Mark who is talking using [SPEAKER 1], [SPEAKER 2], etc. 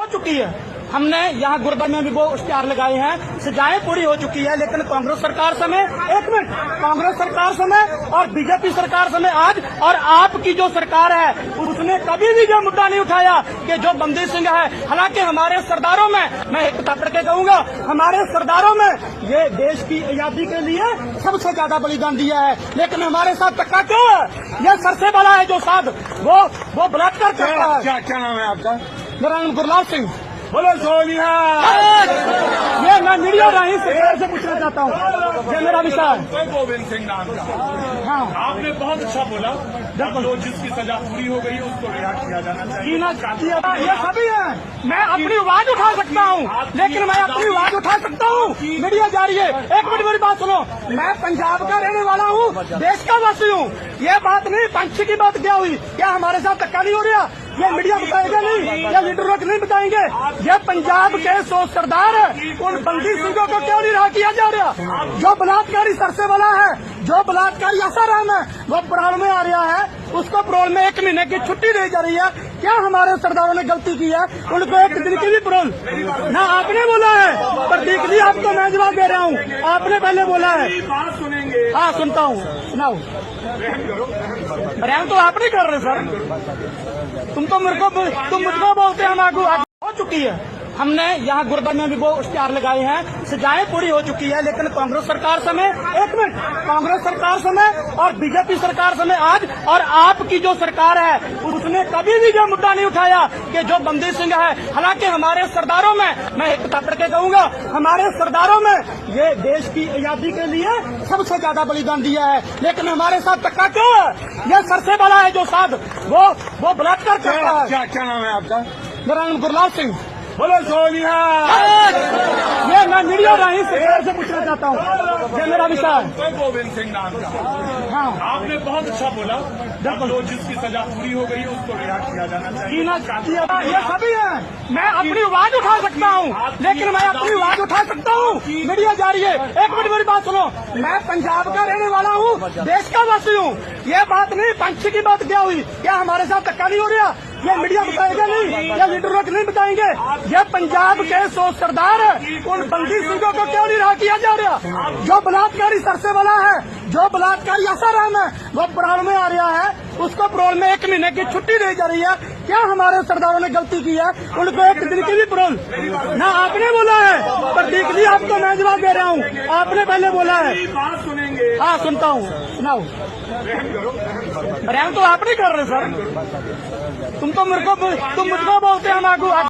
[SPEAKER 1] चुकी है। हमने यहाँ गुरुद्वारा में भी वो इश्तिहार लगाए हैं, सजाएं पूरी हो चुकी है, लेकिन कांग्रेस सरकार समय कांग्रेस सरकार समय और बीजेपी सरकार समय आज और आपकी जो सरकार है उसने कभी भी ये मुद्दा नहीं उठाया कि जो बंदी सिंह है, हालांकि हमारे सरदारों में, मैं एक ताकड़ के कहूंगा, हमारे सरदारों में ये देश की आजादी के लिए सबसे ज्यादा बलिदान दिया है, लेकिन हमारे साथ धक्का क्यों है? ये सरसे वाला है जो साथ वो बलात्कार करता है।
[SPEAKER 2] क्या नाम है आपका?
[SPEAKER 1] मेरा नाम गुरलाल सिंह।
[SPEAKER 2] बोलो सोनिया।
[SPEAKER 1] ये मैं मीडिया राही सरकार से पूछना चाहता हूँ, ये मेरा विषय है।
[SPEAKER 2] गोविंद सिंह नाम का।
[SPEAKER 1] हाँ,
[SPEAKER 2] आपने बहुत अच्छा बोला, जब लोग जिसकी सजा पूरी हो गई उसको रिहा किया जाना चाहिए।
[SPEAKER 1] ये सभी है, मैं अपनी आवाज उठा सकता हूँ, लेकिन मैं अपनी आवाज उठा सकता हूँ, मीडिया जा रही है। एक मिनट मेरी बात सुनो, मैं पंजाब का रहने वाला हूँ, देश का वासी हूँ। ये बात नहीं पंछी की बात क्या हुई, क्या हमारे साथ धक्का नहीं हो रहा? ये मीडिया बताएगा नहीं, या लीडर लोग नहीं बताएंगे? ये पंजाब के 100 सरदार है, उन बंदी सिंहों को क्यों नहीं रहा किया जा रहा? जो बलात्कारी सरसे वाला है, जो बलात्कारी आसाराम है, वो पराल में आ रहा है, उसको परोल में 1 महीने की छुट्टी दी जा रही है। क्या हमारे सरदारों ने गलती की है? उनको 1 दिन की भी परोल ना आपने बोला है, पर देख ली आपको मैं जवाब दे रहा हूँ, आपने पहले बोला है।
[SPEAKER 2] बात सुनेंगे।
[SPEAKER 1] हाँ सुनता हूँ, सुनाओ। रहम तो आप नहीं कर रहे सर, तुम मुझको बोलते हैं हम आगू हो चुकी है। हमने यहाँ गुरुद्वारा में भी वो इश्तिहार लगाए हैं, सजाएं पूरी हो चुकी है, लेकिन कांग्रेस सरकार समय कांग्रेस सरकार समय और बीजेपी सरकार समय आज और आपकी जो सरकार है उसने कभी भी ये मुद्दा नहीं उठाया कि जो बंदी सिंह है, हालांकि हमारे सरदारों में, मैं एक ताकड़ के कहूंगा, हमारे सरदारों में ये देश की आजादी के लिए सबसे ज्यादा बलिदान दिया है, लेकिन हमारे साथ धक्का क्यों है? ये सरसे वाला है जो साथ वो बलात्कार करता है।
[SPEAKER 2] क्या नाम है आपका?
[SPEAKER 1] मेरा नाम गुरलाल सिंह।
[SPEAKER 2] बोलो सोनिया।
[SPEAKER 1] ये मैं मीडिया राही सरकार से पूछना चाहता हूँ, ये मेरा विषय है।
[SPEAKER 2] गोविंद सिंह नाम का।
[SPEAKER 1] हाँ,
[SPEAKER 2] आपने बहुत अच्छा बोला, जब लोग जिसकी सजा पूरी हो गई उसको रिहा किया जाना चाहिए।
[SPEAKER 1] ये सभी है, मैं अपनी आवाज उठा सकता हूँ, लेकिन मैं अपनी आवाज उठा सकता हूँ, मीडिया जा रही है। एक मिनट मेरी बात सुनो, मैं पंजाब का रहने वाला हूँ, देश का वासी हूँ। ये बात नहीं पंछी की बात क्या हुई, क्या हमारे साथ धक्का नहीं हो रहा? ये मीडिया बताएगा नहीं, या लीडर लोग नहीं बताएंगे? ये पंजाब के 100 सरदार है, उन बंदी सिंहों को क्यों नहीं रहा किया जा रहा? जो बलात्कारी सरसे वाला है, जो बलात्कारी आसाराम है, वो पराल में आ रहा है, उसको परोल में 1 महीने की छुट्टी दी जा रही है। क्या हमारे सरदारों ने गलती की है? उनको 1 दिन की भी परोल ना आपने बोला है, पर देख ली आपको मैं जवाब दे रहा हूँ, आपने पहले बोला है।
[SPEAKER 2] बात सुनेंगे।
[SPEAKER 1] हाँ सुनता हूँ, सुनाओ। रहम तो आप नहीं कर रहे सर, तुम मुझको बोलते हैं हम आगू